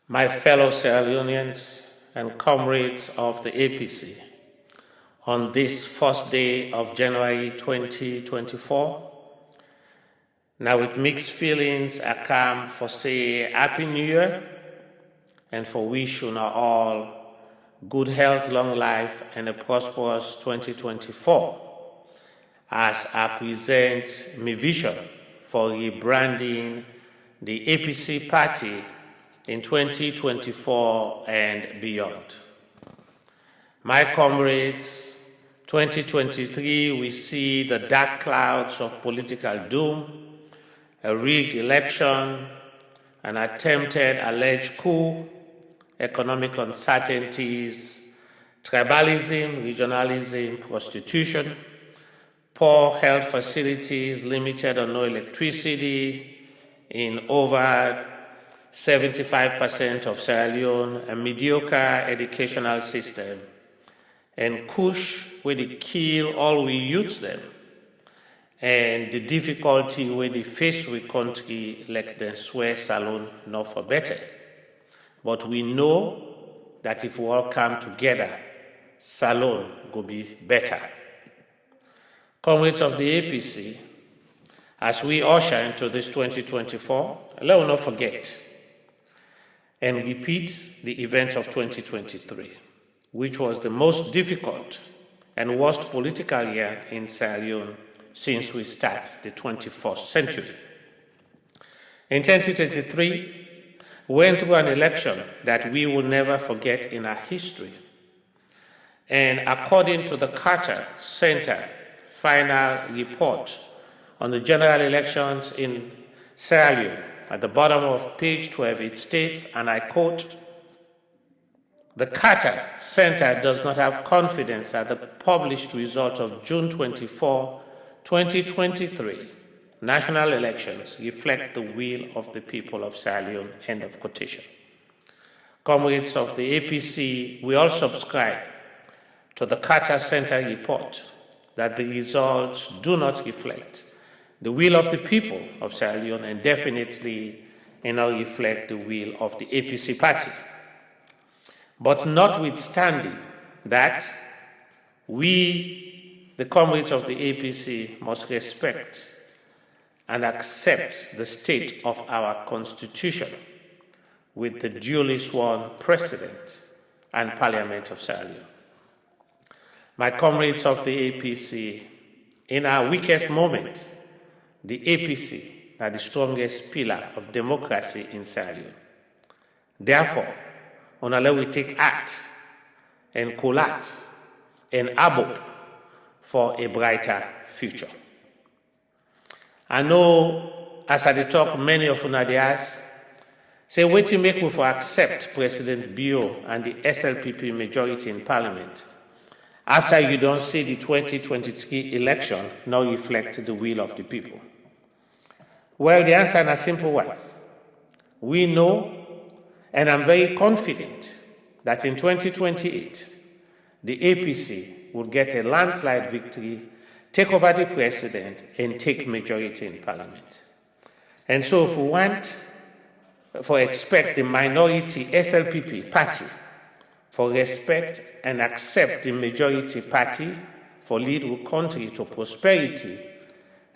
My fellow Sierra Leoneans and comrades of the APC, on this first day of January 2024, now with mixed feelings, I come for say Happy New Year and for wish you all good health, long life, and a prosperous 2024 as I present my vision for rebranding the APC Party in 2024 and beyond. My comrades, 2023 we see the dark clouds of political doom, a rigged election, an attempted alleged coup, economic uncertainties, tribalism, regionalism, prostitution, poor health facilities, limited or no electricity in over 75% of Sierra Leone, a mediocre educational system, and Kush where they kill all we youths them, and the difficulty where they face with country like the swear salon not for better. But we know that if we all come together, salon will be better. Comrades of the APC, as we usher into this 2024, let us not forget and repeat the events of 2023, which was the most difficult and worst political year in Sierra Leone since we start the 21st century. In 2023, we went through an election that we will never forget in our history. And according to the Carter Center final report on the general elections in Sierra Leone, at the bottom of page 12, it states, and I quote, "The Carter Center does not have confidence that the published results of June 24, 2023 national elections reflect the will of the people of Sierra Leone," end of quotation. Comrades of the APC, we all subscribe to the Carter Center report that the results do not reflect the will of the people of Sierra Leone and definitely reflect the will of the APC party. But notwithstanding that, we, the comrades of the APC, must respect and accept the state of our constitution with the duly sworn president and parliament of Sierra Leone. My comrades of the APC, in our weakest moment, the APC are the strongest pillar of democracy in Sierra Leone. Therefore, unless we take act and collate and abop for a brighter future. I know, as I talk, many of you dey ask, say, wetin make we for accept President Bio and the SLPP majority in Parliament after you don't see the 2023 election now reflect the will of the people? Well, the answer is a simple one. We know, and I'm very confident, that in 2028, the APC will get a landslide victory, take over the president, and take majority in Parliament. And so if we want, expect the minority SLPP party for respect and accept the majority party for lead our country to prosperity,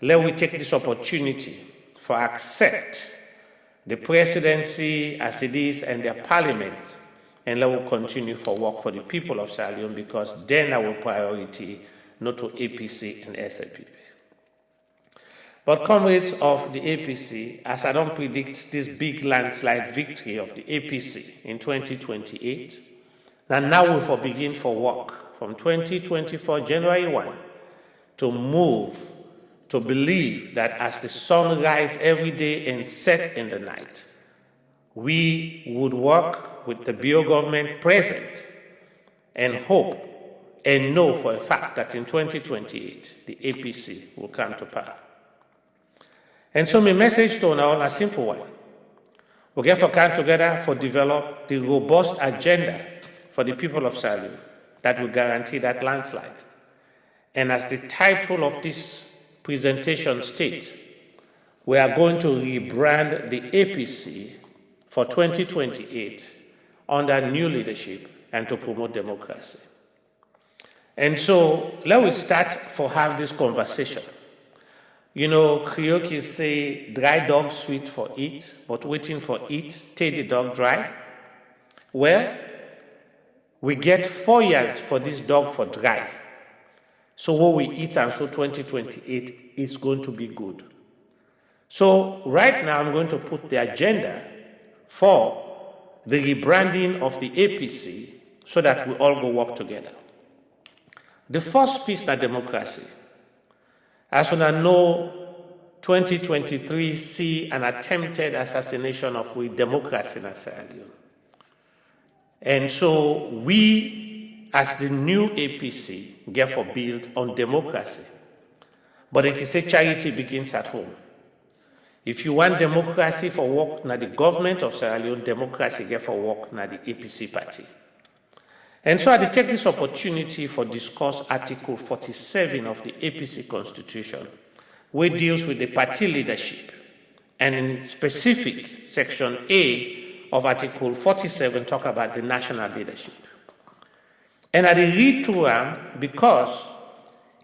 let we take this opportunity for accept the presidency as it is and the parliament, and let we continue for work for the people of Sierra Leone, because then our priority not to APC and SLPP. But comrades of the APC, as I don't predict this big landslide victory of the APC in 2028, and now we for begin for work from 2024 January 1 to move to believe that as the sun rises every day and sets in the night, we would work with the Bio government present and hope and know for a fact that in 2028, the APC will come to power. And so my message to all a simple one. We get to come together for develop the robust agenda for the people of Sierra Leone that will guarantee that landslide. And as the title of this presentation states, we are going to rebrand the APC for 2028 under new leadership and to promote democracy. And so let me start for have this conversation. You know, Creoles say, dry dog sweet for eat, but waiting for eat, take the dog dry. Well, we get 4 years for this dog for dry. So what we eat and so 2028 is going to be good. So right now I'm going to put the agenda for the rebranding of the APC so that we all go work together. The first piece is democracy. As we know, 2023 see an attempted assassination of we democracy in Sierra Leone. And so we, as the new APC, therefore build on democracy. But they can say charity begins at home. If you want democracy for work, na the government of Sierra Leone, democracy therefore work, na the APC Party. And so I take this opportunity for discuss Article 47 of the APC Constitution, which deals with the party leadership, and in specific, Section A of Article 47 talk about the national leadership. And I read through them because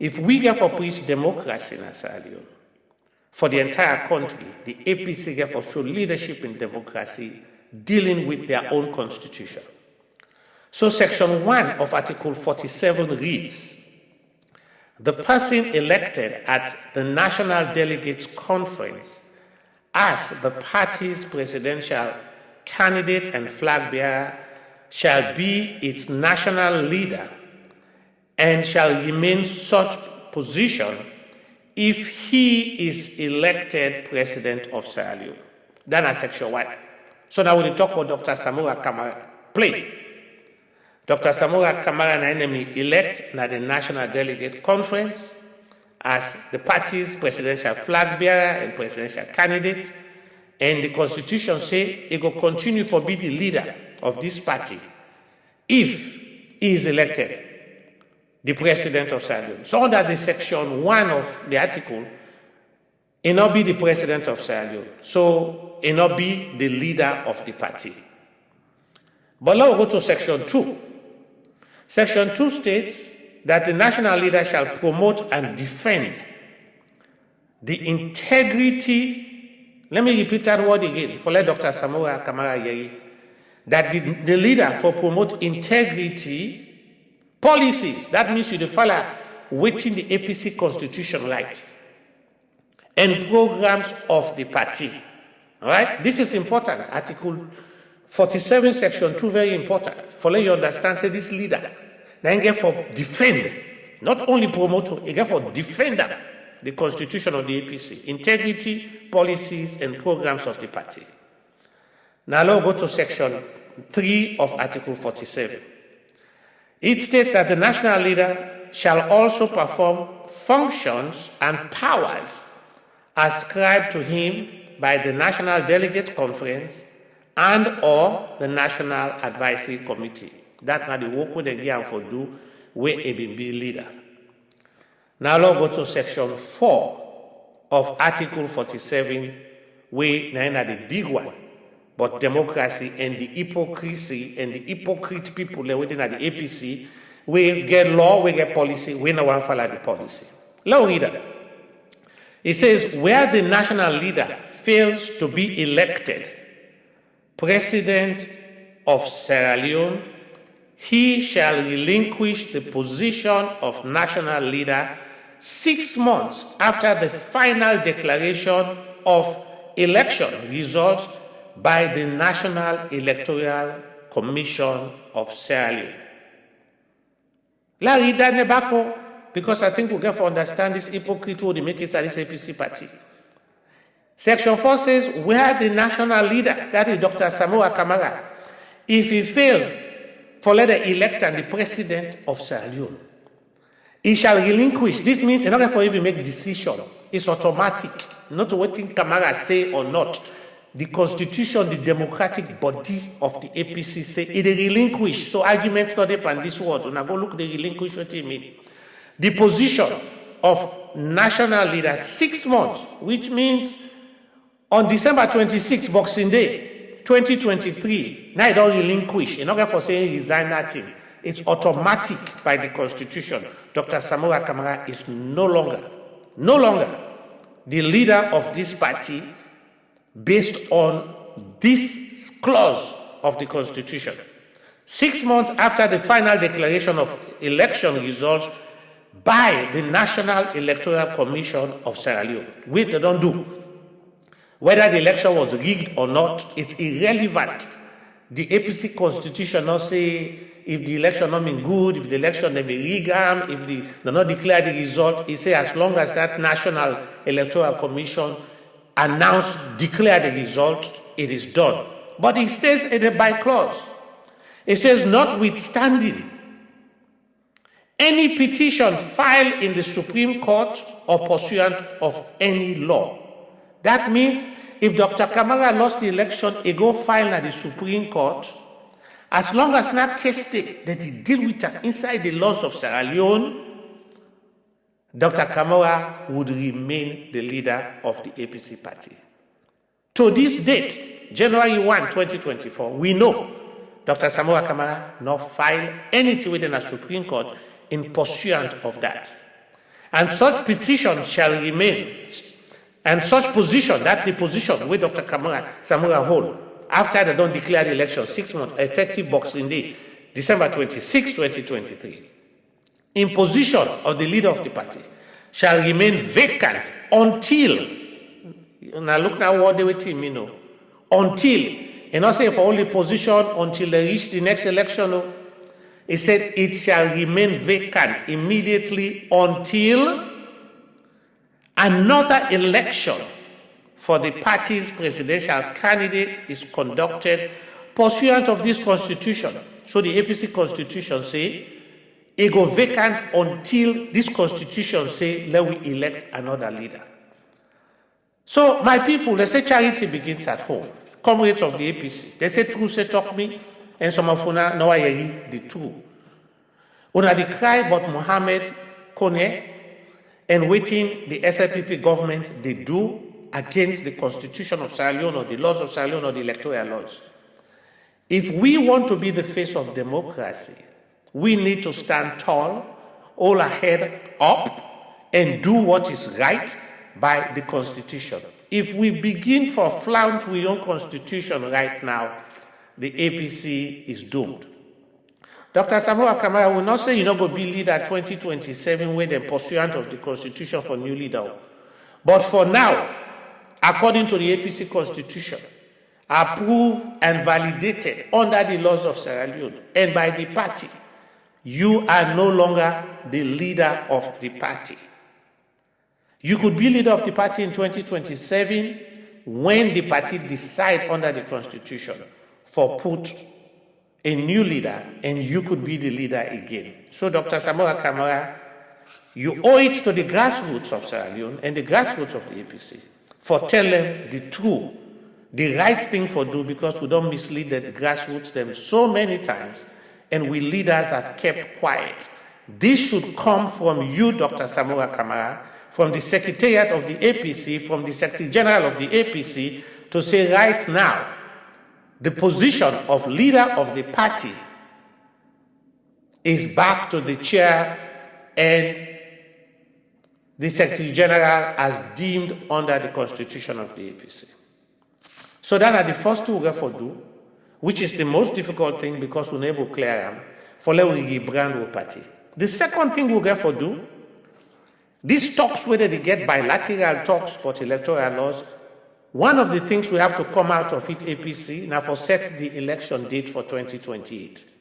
if we therefore preach democracy in Sierra Leone, for the entire country, the APC therefore show leadership in democracy dealing with their own constitution. So Section 1 of Article 47 reads, the person elected at the National Delegates Conference as the party's presidential candidate and flag bearer shall be its national leader and shall remain such position if he is elected president of Sierra Leone. That's Section 1. So now we talk about Dr. Samora Kamara play. Dr. Samora Kamara and enemy elect na the National Delegate Conference as the party's presidential flag bearer and presidential candidate. And the Constitution say he will continue to be the leader of this party if he is elected the president of Sierra Leone. So under the Section 1 of the article, he not be the president of Sierra Leone. So he not be the leader of the party. But now we go to Section 2. Section 2 states that the national leader shall promote and defend the integrity, let me repeat that word again, for let Dr. Samora Kamara Yeri, that the leader for promote integrity policies, that means you follow within the APC constitution right, and programs of the party. All right? This is important. Article 47, Section 2, very important. For let you understand, say this leader, then get for defend, not only promote, he get for defender the constitution of the APC, integrity, policies, and programs of the party. Now let's go to Section 3 of Article 47. It states that the national leader shall also perform functions and powers ascribed to him by the National Delegates Conference and or the National Advisory Committee. That's not the work we get for do where a be leader. Now let's go to Section 4 of Article 47, where now the big one, but democracy and the hypocrisy and the hypocrite people within the APC, we get law, we get policy, we no one follow the policy. Let's read that. It says, where the national leader fails to be elected President of Sierra Leone, he shall relinquish the position of national leader 6 months after the final declaration of election results by the National Electoral Commission of Sierra Leone. La read that nebako, because I think we get to understand this hypocrite who they make it at this APC party. Section 4 says, where the national leader, that is Dr. Samora Kamara, if he fail for let the elect and the president of Sierra Leone, he shall relinquish. This means in order for him to make decision, it's automatic, not waiting Kamara say or not. The constitution, the democratic body of the APC say it relinquish. So argument not upon this word. When I go look the relinquish what it mean. The position of national leader 6 months, which means on December 26, Boxing Day, 2023, now it don't relinquish. In order for saying resign that thing, it's automatic by the Constitution. Dr. Samora Kamara is no longer the leader of this party based on this clause of the Constitution. 6 months after the final declaration of election results by the National Electoral Commission of Sierra Leone, which they don't do. Whether the election was rigged or not, it's irrelevant. The APC Constitution not say if the election not been good, if the election they be rigged, if they not declare the result, it say as long as that National Electoral Commission declare the result, it is done. But it states in the by clause. It says, notwithstanding any petition filed in the Supreme Court or pursuant of any law. That means if Dr. Kamara lost the election, he go file at the Supreme Court. As long as not case state that he deal with it inside the laws of Sierra Leone, Dr. Kamara would remain the leader of the APC party. To this date, January 1, 2024, we know Dr. Samora Kamara not filed anything within a Supreme Court in pursuant of that. And such petition shall remain, and such position, that the position where Dr. Samora hold, after they don't declare the election 6 months, effective Boxing Day, December 26, 2023, in position of the leader of the party, shall remain vacant until, now look now what they were telling me now, until, and not say for only position until they reach the next election, no. It said it shall remain vacant immediately until another election for the party's presidential candidate is conducted pursuant of this constitution. So the APC constitution say, it go vacant until this constitution say, let we elect another leader. So my people, they say charity begins at home. Comrades of the APC, they say true say talk me, and some of una know I the true. Una the cry about Mohammed Kone and waiting the SLPP government they do against the constitution of Sierra Leone or the laws of Sierra Leone or the electoral laws. If we want to be the face of democracy, we need to stand tall, hold our head up, and do what is right by the constitution. If we begin for flaunt with your constitution right now, the APC is doomed. Dr. Samora Kamara will not say you're not going to be leader 2027 with the pursuant of the constitution for new leader. But for now, according to the APC constitution, approved and validated under the laws of Sierra Leone and by the party, you are no longer the leader of the party. You could be leader of the party in 2027 when the party decide under the constitution for put a new leader and you could be the leader again. So Dr. Samora Kamara, you owe it to the grassroots of Sierra Leone and the grassroots of the APC for telling them the truth, the right thing for do, because we don't mislead the grassroots them so many times and we leaders have kept quiet. This should come from you, Dr. Samora Kamara, from the Secretariat of the APC, from the Secretary General of the APC, to say right now, the position of leader of the party is back to the chair and the Secretary General as deemed under the constitution of the APC. So that are the first two we're going to do, which is the most difficult thing because we're able to clear them for let we rebrand our party. The second thing we're going to do, these talks, whether they get bilateral talks for electoral laws, one of the things we have to come out of it, APC, now for set the election date for 2028.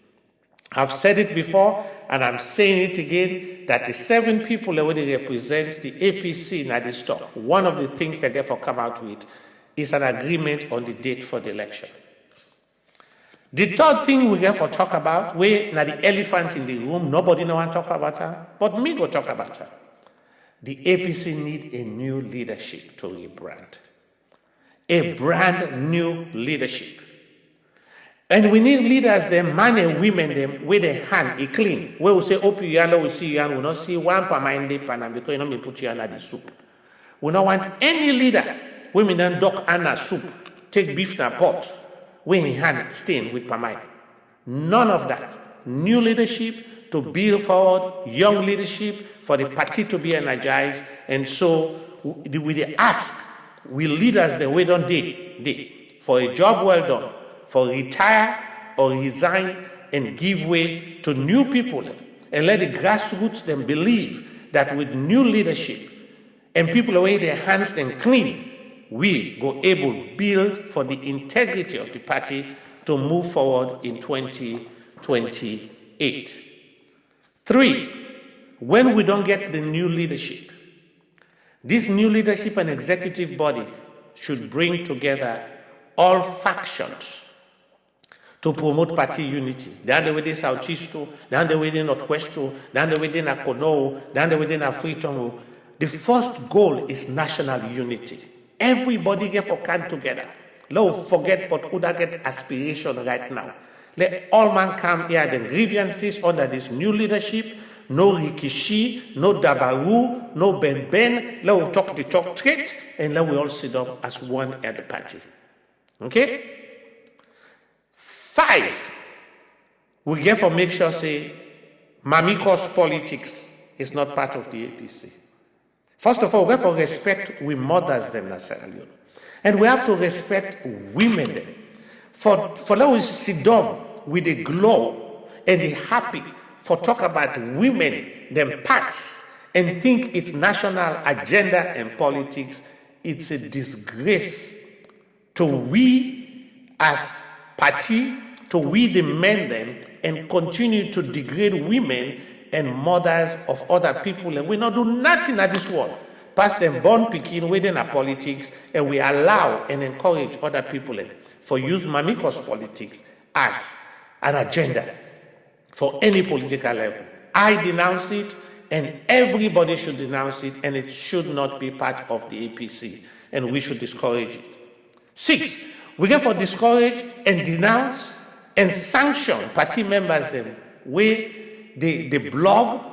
I've said it before, and I'm saying it again, that the 7 people that already represent the APC in this talk, one of the things that therefore come out with is an agreement on the date for the election. The third thing we have to talk about, we now the elephant in the room, nobody no want to talk about her, but me go talk about her. The APC need a new leadership to rebrand. A brand new leadership. And we need leaders, them man and women, them with their hand, a clean. Where we say, open your hand, we see you, and we not see one per mind, because you know me put you under the soup. We don't want any leader, women then duck and soup, take beef na pot. we hand stain with Pamai. None of that. New leadership to build forward, young leadership for the party to be energized. And so we ask, we leaders the way don't they for a job well done, for retire or resign and give way to new people and let the grassroots then believe that with new leadership and people away their hands and clean, we go able build for the integrity of the party to move forward in 2028. 3, when we don't get the new leadership, this new leadership and executive body should bring together all factions to promote party unity. Down the within Southeast, down the within Northwest, down the within Akono, down the within Afriton. The first goal is national unity. Everybody get for come together. Let's forget what would get aspiration right now. Let all man come here, the grievances under this new leadership. No rikishi, no dabaru, no ben. Let we talk the talk straight, and let we all sit up as one at the party. Okay? 5, we get for make sure say, mamikos politics is not part of the APC. First of all, we have to respect we mothers them in Sierra Leone. And we have to respect women them. For let us sit down with the glow and the happy for talk about women, them parts, and think it's national agenda and politics. It's a disgrace to we as party, to we the men them, and continue to degrade women and mothers of other people, and we not do nothing at this world. Pass them born picking within our politics, and we allow and encourage other people for use mamikos politics as an agenda for any political level. I denounce it, and everybody should denounce it, and it should not be part of the APC, and we should discourage it. 6, we get for discourage and denounce and sanction party members them where they blog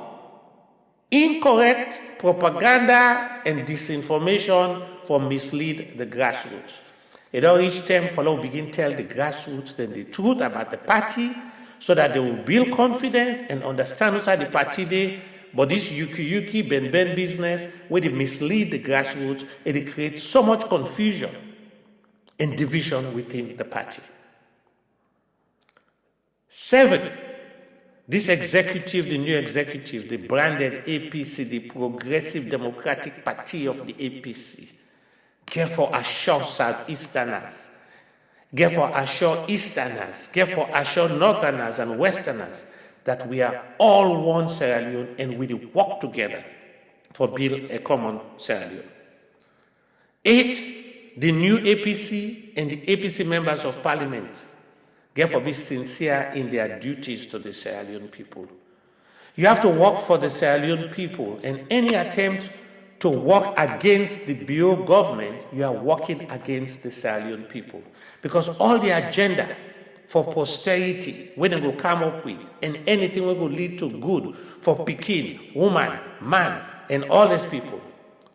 incorrect propaganda and disinformation for mislead the grassroots. It all reach time for us begin tell the grassroots then the truth about the party so that they will build confidence and understand what's the party day. But this yuki ben business where they mislead the grassroots and it creates so much confusion and division within the party. 7, this executive, the new executive, the branded APC, the Progressive Democratic Party of the APC, get for assure Southeasterners, get for assure Easterners, get for assure Northerners and Westerners that we are all one Sierra Leone and we work together for build a common Sierra Leone. 8, the new APC and the APC members of Parliament therefore be sincere in their duties to the Sierra Leone people. You have to work for the Sierra Leone people, and any attempt to work against the Bureau government, you are working against the Sierra Leone people. Because all the agenda for posterity, when they will come up with, and anything will lead to good for Pekin, woman, man, and all these people,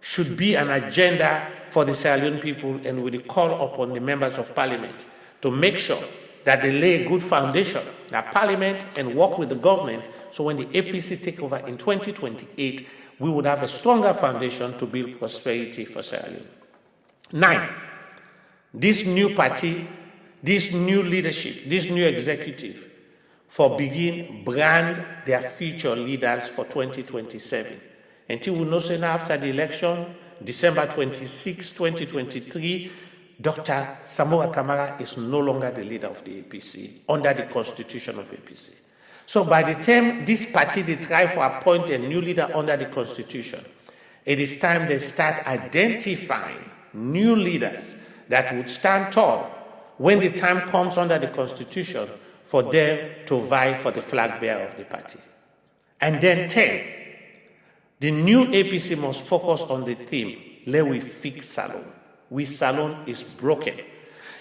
should be an agenda for the Sierra Leone people, and we call upon the members of Parliament to make sure that they lay a good foundation, that Parliament and work with the government, so when the APC take over in 2028, we would have a stronger foundation to build prosperity for Sierra Leone. 9, this new party, this new leadership, this new executive, for begin brand their future leaders for 2027. Until we know say now after the election, December 26, 2023, Dr. Samora Kamara is no longer the leader of the APC under the constitution of APC. So by the time this party they try to appoint a new leader under the constitution, it is time they start identifying new leaders that would stand tall when the time comes under the constitution for them to vie for the flag bearer of the party. And then 10, the new APC must focus on the theme, let we fix Salon. We Salon is broken.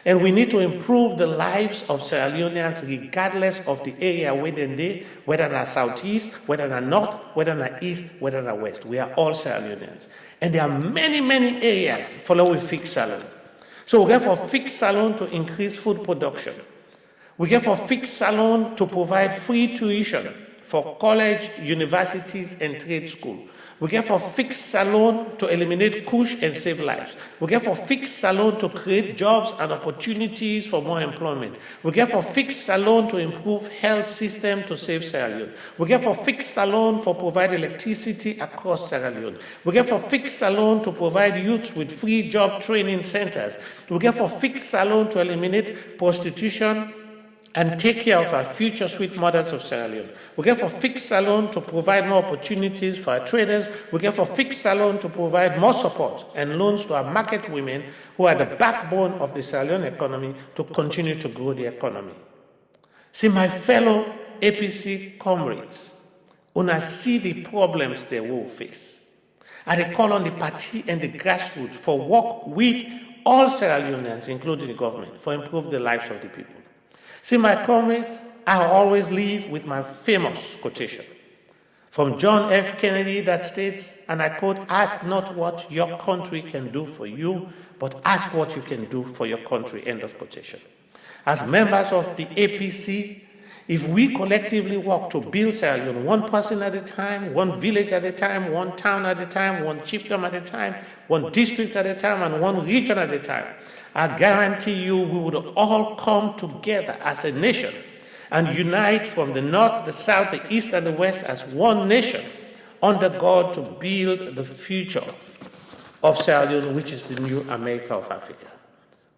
And we need to improve the lives of Sierra Leoneans regardless of the area where they, whether they're southeast, whether they're north, whether they're east, whether they're west. We are all Sierra Leoneans. And there are many, many areas for we fix Salon. So we get for fixed salon to increase food production. We get for fixed salon to provide free tuition for college, universities, and trade school. We get for fixed salon to eliminate kush and save lives. We get for fixed salon to create jobs and opportunities for more employment. We get for fixed salon to improve health system to save Sierra Leone. We get for fixed salon for provide electricity across Sierra Leone. We get for fixed salon to provide youths with free job training centers. We get for fixed salon to eliminate prostitution and take care of our future sweet mothers of Sierra Leone. We get for fixed salon to provide more opportunities for our traders. We get for fixed salon to provide more support and loans to our market women who are the backbone of the Sierra Leone economy to continue to grow the economy. See, my fellow APC comrades, una see the problems they will face. And they call on the party and the grassroots for work with all Sierra Leoneans, including the government, for improve the lives of the people. See, my comrades, I always leave with my famous quotation from John F. Kennedy that states, and I quote, "Ask not what your country can do for you, but ask what you can do for your country," end of quotation. As members of the APC, if we collectively work to build Sierra Leone, one person at a time, one village at a time, one town at a time, one chiefdom at a time, one district at a time, and one region at a time, I guarantee you we would all come together as a nation and unite from the north, the south, the east, and the west as one nation under God to build the future of Sierra Leone, which is the new America of Africa.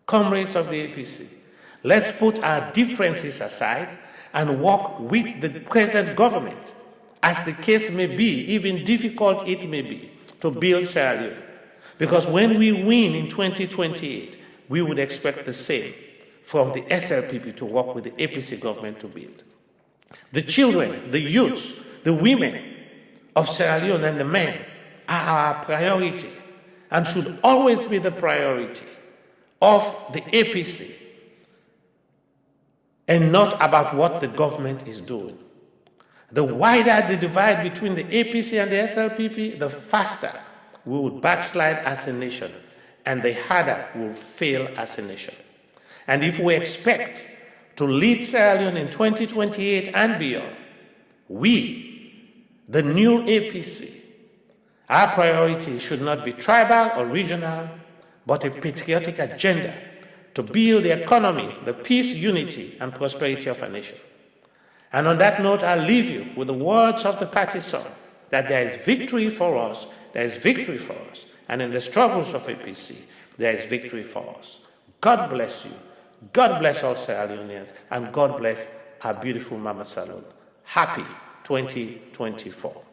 Comrades of the APC, let's put our differences aside and work with the present government, as the case may be, even difficult it may be, to build Sierra Leone. Because when we win in 2028, we would expect the same from the SLPP to work with the APC government to build. The children, the youths, the women of Sierra Leone and the men are our priority and should always be the priority of the APC and not about what the government is doing. The wider the divide between the APC and the SLPP, the faster we would backslide as a nation, and the harder we'll fail as a nation. And if we expect to lead Sierra Leone in 2028 and beyond, we, the new APC, our priority should not be tribal or regional, but a patriotic agenda to build the economy, the peace, unity, and prosperity of our nation. And on that note, I'll leave you with the words of the party song, that there is victory for us, there is victory for us, and in the struggles of APC, there is victory for us. God bless you. God bless all Sierra Leoneans, and God bless our beautiful Mama Salon. Happy 2024.